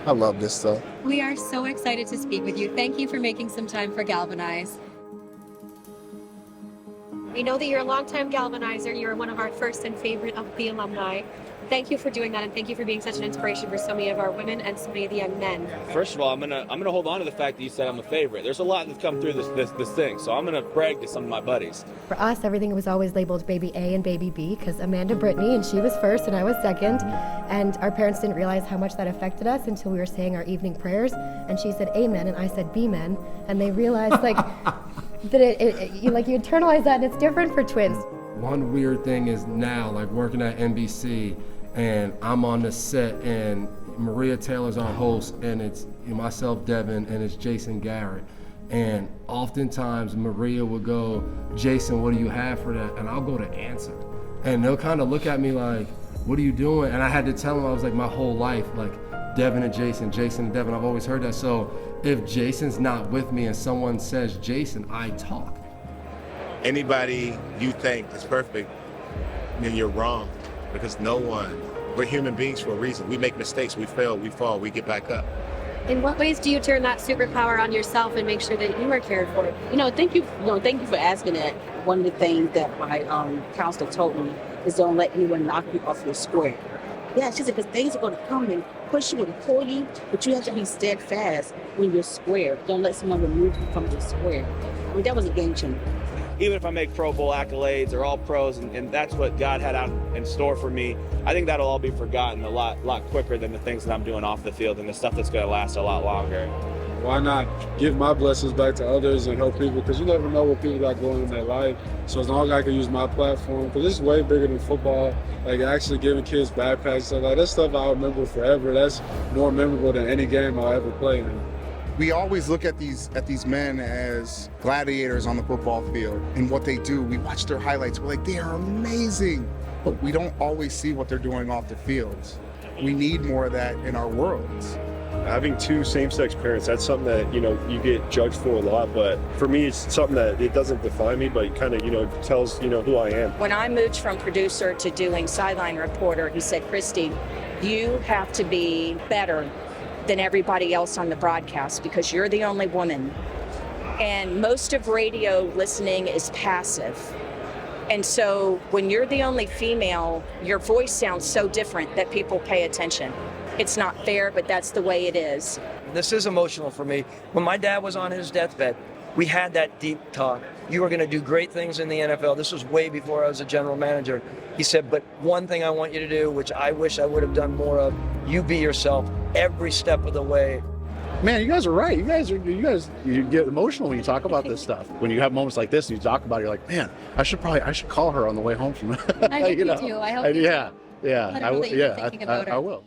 I love this stuff. We are so excited to speak with you. Thank you for making some time for GALvanize. We know that you're a longtime galvanizer. You're one of our first and favorite of the alumni. Thank you for doing that, and thank you for being such an inspiration for so many of our women and so many of the young men. First of all, I'm gonna hold on to the fact that you said I'm a favorite. There's a lot that's come through this thing, so I'm gonna brag to some of my buddies. For us, everything was always labeled baby A and baby B because Amanda Brittany, and she was first and I was second. And our parents didn't realize how much that affected us until we were saying our evening prayers. And she said amen and I said B-men. And they realized like that you internalize that, and it's different for twins. One weird thing is now, like working at NBC, and I'm on the set, and Maria Taylor's our host, and it's myself, Devin, and it's Jason Garrett. And oftentimes Maria would go, Jason, what do you have for that? And I'll go to answer. And they'll kind of look at me like, what are you doing? And I had to tell them, I was like, my whole life, like Devin and Jason, Jason and Devin, I've always heard that. So if Jason's not with me and someone says Jason, I talk. Anybody you think is perfect, then you're wrong. Because we're human beings for a reason. We make mistakes, we fail, we fall, we get back up. In what ways do you turn that superpower on yourself and make sure that you are cared for? Thank you for asking that. One of the things that my counselor told me is don't let anyone knock you off your square. Yeah, she said, because things are going to come and push you and pull you, but you have to be steadfast when you're square. Don't let someone remove you from your square. I mean, that was a game changer. Even if I make Pro Bowl accolades or all pros, and that's what God had out in store for me, I think that'll all be forgotten a lot quicker than the things that I'm doing off the field and the stuff that's going to last a lot longer. Why not give my blessings back to others and help people? Because you never know what people got going in their life. So as long as I can use my platform, because this is way bigger than football, like actually giving kids backpacks, stuff like that stuff I'll remember forever. That's more memorable than any game I'll ever play in. We always look at these men as gladiators on the football field and what they do. We watch their highlights. We're like, they are amazing. But we don't always see what they're doing off the fields. We need more of that in our worlds. Having two same-sex parents, that's something that, you get judged for a lot. But for me, it's something that it doesn't define me, but it kind of, tells, who I am. When I moved from producer to doing sideline reporter, he said, Christy, you have to be better than everybody else on the broadcast because you're the only woman. And most of radio listening is passive. And so when you're the only female, your voice sounds so different that people pay attention. It's not fair, but that's the way it is. This is emotional for me. When my dad was on his deathbed, we had that deep talk. You were going to do great things in the NFL. This was way before I was a general manager. He said, but one thing I want you to do, which I wish I would have done more of, you be yourself every step of the way. Man, you guys are right. You get emotional when you talk about this stuff. When you have moments like this and you talk about it, you're like, man, I should call her on the way home from I hope you do. I hope you do. Yeah. Let her know that you've been thinking about her. I will.